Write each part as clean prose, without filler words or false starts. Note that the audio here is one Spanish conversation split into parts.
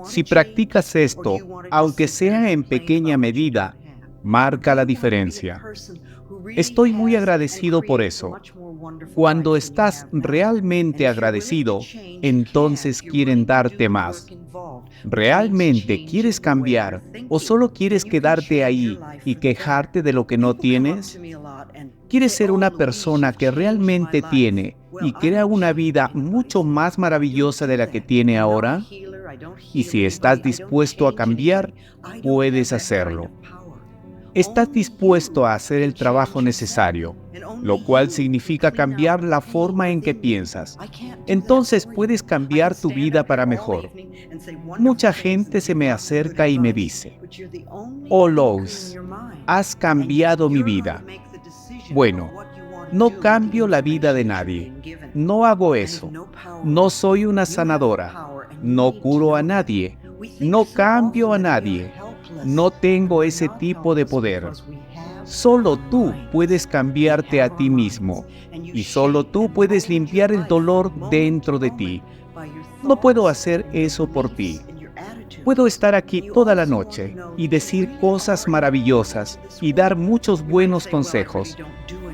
Si practicas esto, aunque sea en pequeña medida, marca la diferencia. Estoy muy agradecido por eso. Cuando estás realmente agradecido, entonces quieren darte más. ¿Realmente quieres cambiar o solo quieres quedarte ahí y quejarte de lo que no tienes? ¿Quieres ser una persona que realmente tiene y crea una vida mucho más maravillosa de la que tiene ahora? Y si estás dispuesto a cambiar, puedes hacerlo. Estás dispuesto a hacer el trabajo necesario, lo cual significa cambiar la forma en que piensas. Entonces puedes cambiar tu vida para mejor. Mucha gente se me acerca y me dice: "Oh, Louise, has cambiado mi vida". Bueno, no cambio la vida de nadie. No hago eso. No soy una sanadora. No curo a nadie. No cambio a nadie. No tengo ese tipo de poder. Solo tú puedes cambiarte a ti mismo. Y solo tú puedes limpiar el dolor dentro de ti. No puedo hacer eso por ti. Puedo estar aquí toda la noche y decir cosas maravillosas y dar muchos buenos consejos,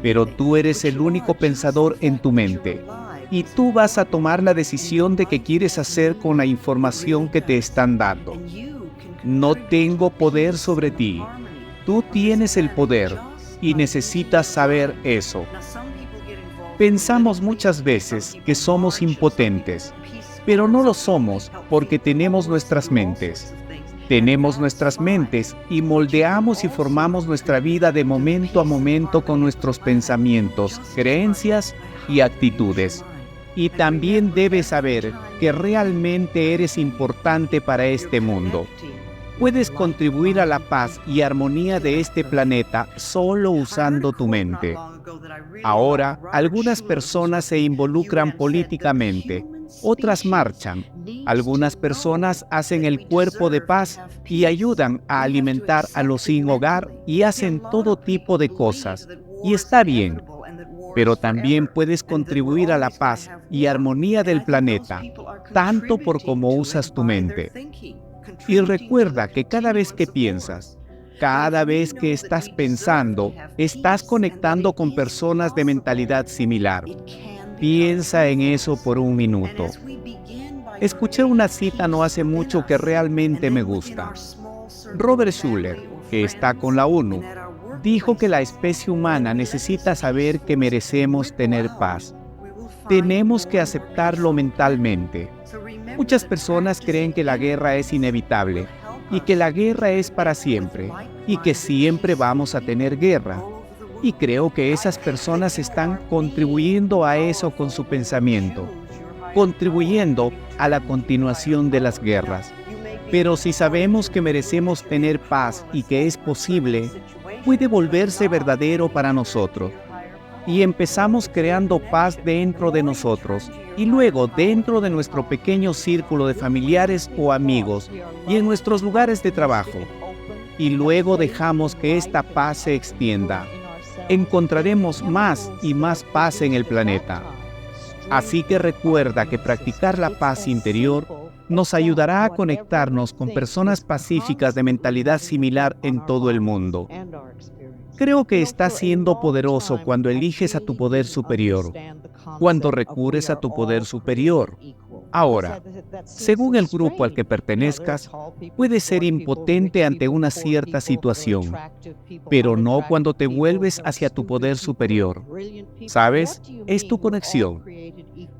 pero tú eres el único pensador en tu mente, y tú vas a tomar la decisión de qué quieres hacer con la información que te están dando. No tengo poder sobre ti. Tú tienes el poder y necesitas saber eso. Pensamos muchas veces que somos impotentes, pero no lo somos porque tenemos nuestras mentes. Tenemos nuestras mentes y moldeamos y formamos nuestra vida de momento a momento con nuestros pensamientos, creencias y actitudes. Y también debes saber que realmente eres importante para este mundo. Puedes contribuir a la paz y armonía de este planeta solo usando tu mente. Ahora, algunas personas se involucran políticamente, otras marchan. Algunas personas hacen el cuerpo de paz y ayudan a alimentar a los sin hogar y hacen todo tipo de cosas. Y está bien, pero también puedes contribuir a la paz y armonía del planeta, tanto por cómo usas tu mente. Y recuerda que cada vez que piensas, cada vez que estás pensando, estás conectando con personas de mentalidad similar. Piensa en eso por un minuto. Escuché una cita no hace mucho que realmente me gusta. Robert Schuller, que está con la ONU, dijo que la especie humana necesita saber que merecemos tener paz. Tenemos que aceptarlo mentalmente. Muchas personas creen que la guerra es inevitable y que la guerra es para siempre y que siempre vamos a tener guerra. Y creo que esas personas están contribuyendo a eso con su pensamiento, contribuyendo a la continuación de las guerras. Pero si sabemos que merecemos tener paz y que es posible, puede volverse verdadero para nosotros. Y empezamos creando paz dentro de nosotros y luego dentro de nuestro pequeño círculo de familiares o amigos y en nuestros lugares de trabajo. Y luego dejamos que esta paz se extienda. Encontraremos más y más paz en el planeta. Así que recuerda que practicar la paz interior nos ayudará a conectarnos con personas pacíficas de mentalidad similar en todo el mundo. Creo que estás siendo poderoso cuando eliges a tu poder superior, cuando recurres a tu poder superior. Ahora, según el grupo al que pertenezcas, puedes ser impotente ante una cierta situación, pero no cuando te vuelves hacia tu poder superior. ¿Sabes? Es tu conexión.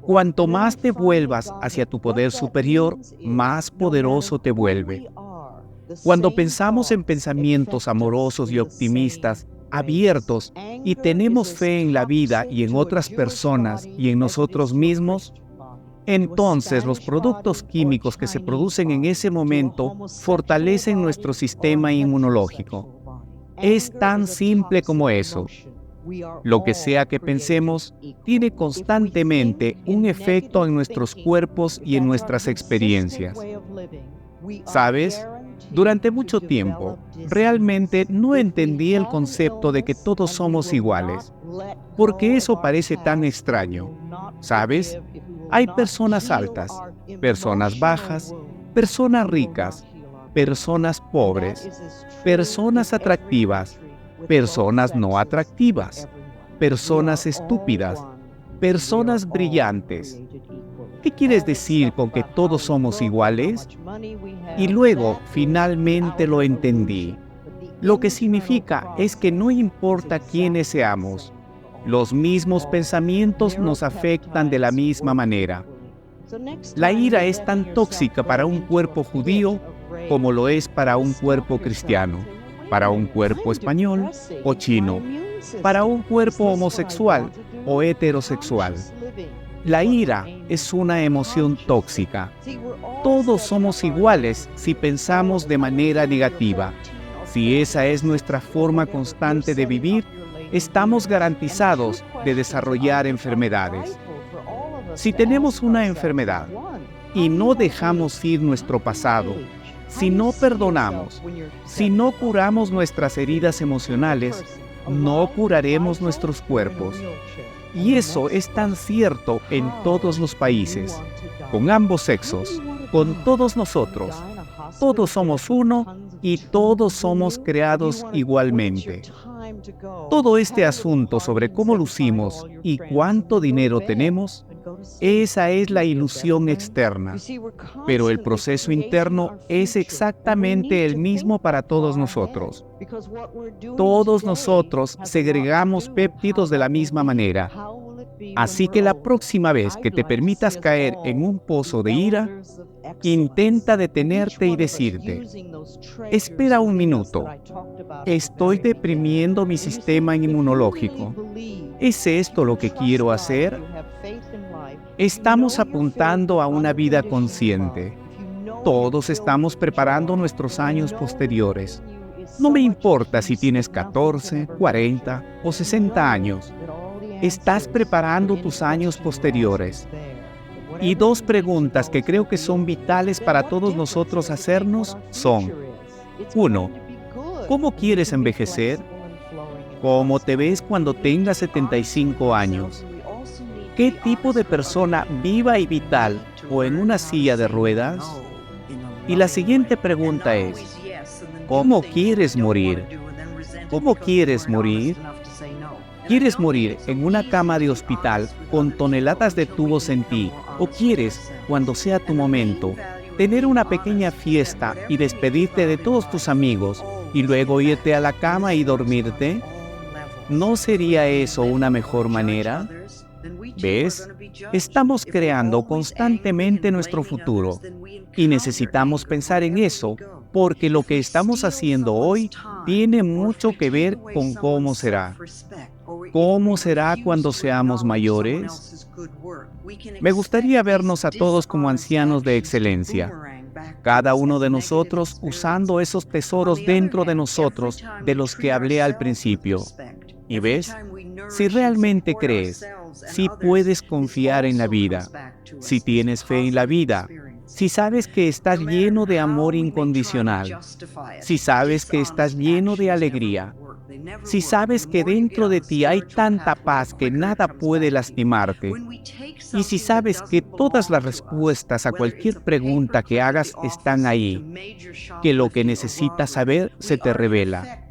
Cuanto más te vuelvas hacia tu poder superior, más poderoso te vuelve. Cuando pensamos en pensamientos amorosos y optimistas, abiertos, y tenemos fe en la vida y en otras personas y en nosotros mismos, entonces los productos químicos que se producen en ese momento fortalecen nuestro sistema inmunológico. Es tan simple como eso. Lo que sea que pensemos, tiene constantemente un efecto en nuestros cuerpos y en nuestras experiencias. ¿Sabes? Durante mucho tiempo, realmente no entendí el concepto de que todos somos iguales. porque eso parece tan extraño. ¿Sabes? Hay personas altas, personas bajas, personas ricas, personas pobres, personas atractivas, personas no atractivas, personas estúpidas, personas brillantes. ¿Qué quieres decir con que todos somos iguales? Y luego, finalmente lo entendí. Lo que significa es que no importa quiénes seamos, los mismos pensamientos nos afectan de la misma manera. La ira es tan tóxica para un cuerpo judío como lo es para un cuerpo cristiano, para un cuerpo español o chino, para un cuerpo homosexual o heterosexual. La ira es una emoción tóxica. Todos somos iguales si pensamos de manera negativa. Si esa es nuestra forma constante de vivir, estamos garantizados de desarrollar enfermedades. Si tenemos una enfermedad y no dejamos ir nuestro pasado, si no perdonamos, si no curamos nuestras heridas emocionales, no curaremos nuestros cuerpos. Y eso es tan cierto en todos los países, con ambos sexos, con todos nosotros. Todos somos uno y todos somos creados igualmente. Todo este asunto sobre cómo lucimos y cuánto dinero tenemos, esa es la ilusión externa, pero el proceso interno es exactamente el mismo para todos nosotros. Todos nosotros segregamos péptidos de la misma manera. Así que la próxima vez que te permitas caer en un pozo de ira, intenta detenerte y decirte: espera un minuto, ¿estoy deprimiendo mi sistema inmunológico? ¿Es esto lo que quiero hacer? Estamos apuntando a una vida consciente. Todos estamos preparando nuestros años posteriores. No me importa si tienes 14, 40 o 60 años. Estás preparando tus años posteriores. Y dos preguntas que creo que son vitales para todos nosotros hacernos son: 1. ¿Cómo quieres envejecer? ¿Cómo te ves cuando tengas 75 años? ¿Qué tipo de persona viva y vital o en una silla de ruedas? Y la siguiente pregunta es: ¿cómo quieres morir? ¿Cómo quieres morir? ¿Quieres morir en una cama de hospital con toneladas de tubos en ti? ¿O quieres, cuando sea tu momento, tener una pequeña fiesta y despedirte de todos tus amigos y luego irte a la cama y dormirte? ¿No sería eso una mejor manera? ¿Ves? Estamos creando constantemente nuestro futuro y necesitamos pensar en eso, porque lo que estamos haciendo hoy tiene mucho que ver con cómo será. ¿Cómo será cuando seamos mayores? Me gustaría vernos a todos como ancianos de excelencia, cada uno de nosotros usando esos tesoros dentro de nosotros de los que hablé al principio. ¿Y ves? Si realmente crees, si puedes confiar en la vida, si tienes fe en la vida, si sabes que estás lleno de amor incondicional, si sabes que estás lleno de alegría, si sabes que dentro de ti hay tanta paz que nada puede lastimarte, y si sabes que todas las respuestas a cualquier pregunta que hagas están ahí, que lo que necesitas saber se te revela,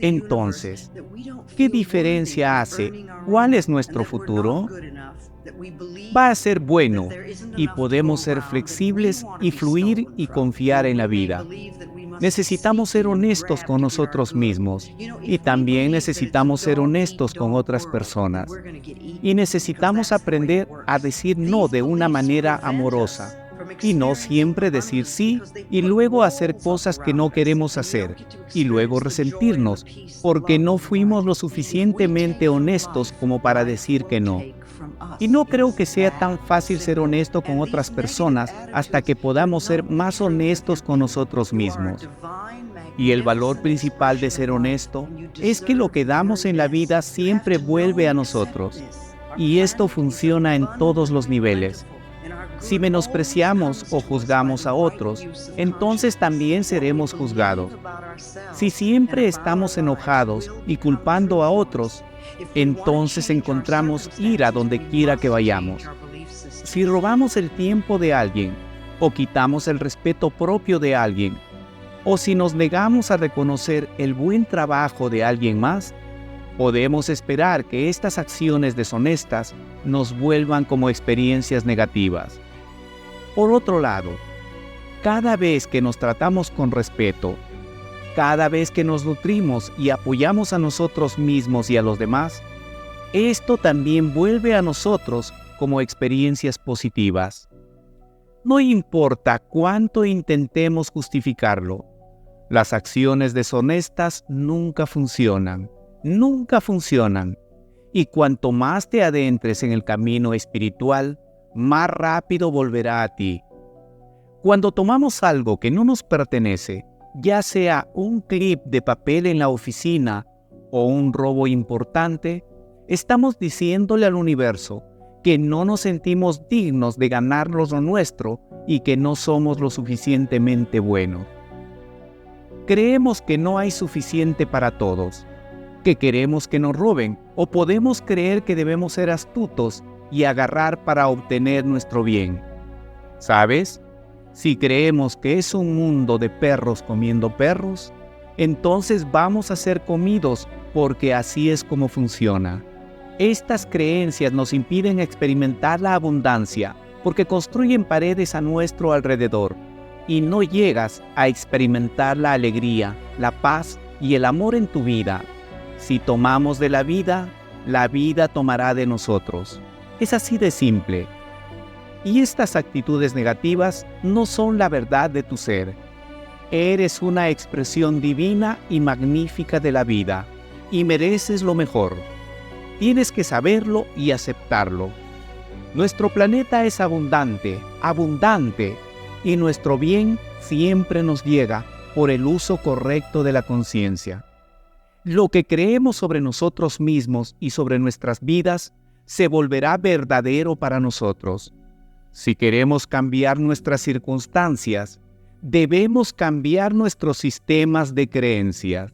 entonces, ¿qué diferencia hace? ¿Cuál es nuestro futuro? Va a ser bueno y podemos ser flexibles y fluir y confiar en la vida. Necesitamos ser honestos con nosotros mismos y también necesitamos ser honestos con otras personas. Y necesitamos aprender a decir no de una manera amorosa y no siempre decir sí y luego hacer cosas que no queremos hacer y luego resentirnos porque no fuimos lo suficientemente honestos como para decir que no. Y no creo que sea tan fácil ser honesto con otras personas hasta que podamos ser más honestos con nosotros mismos. Y el valor principal de ser honesto es que lo que damos en la vida siempre vuelve a nosotros. Y esto funciona en todos los niveles. Si menospreciamos o juzgamos a otros, entonces también seremos juzgados. Si siempre estamos enojados y culpando a otros, entonces encontramos ira donde quiera que vayamos. Si robamos el tiempo de alguien, o quitamos el respeto propio de alguien, o si nos negamos a reconocer el buen trabajo de alguien más, podemos esperar que estas acciones deshonestas nos vuelvan como experiencias negativas. Por otro lado, cada vez que nos tratamos con respeto, cada vez que nos nutrimos y apoyamos a nosotros mismos y a los demás, esto también vuelve a nosotros como experiencias positivas. No importa cuánto intentemos justificarlo, las acciones deshonestas nunca funcionan. Nunca funcionan. Y cuanto más te adentres en el camino espiritual, más rápido volverá a ti. Cuando tomamos algo que no nos pertenece, ya sea un clip de papel en la oficina o un robo importante, estamos diciéndole al universo que no nos sentimos dignos de ganarnos lo nuestro y que no somos lo suficientemente buenos. Creemos que no hay suficiente para todos, que queremos que nos roben, o podemos creer que debemos ser astutos y agarrar para obtener nuestro bien. ¿Sabes? Si creemos que es un mundo de perros comiendo perros, entonces vamos a ser comidos porque así es como funciona. Estas creencias nos impiden experimentar la abundancia porque construyen paredes a nuestro alrededor y no llegas a experimentar la alegría, la paz y el amor en tu vida. Si tomamos de la vida tomará de nosotros. Es así de simple. Y estas actitudes negativas no son la verdad de tu ser. Eres una expresión divina y magnífica de la vida, y mereces lo mejor. Tienes que saberlo y aceptarlo. Nuestro planeta es abundante, y nuestro bien siempre nos llega por el uso correcto de la conciencia. Lo que creemos sobre nosotros mismos y sobre nuestras vidas se volverá verdadero para nosotros. Si queremos cambiar nuestras circunstancias, debemos cambiar nuestros sistemas de creencias.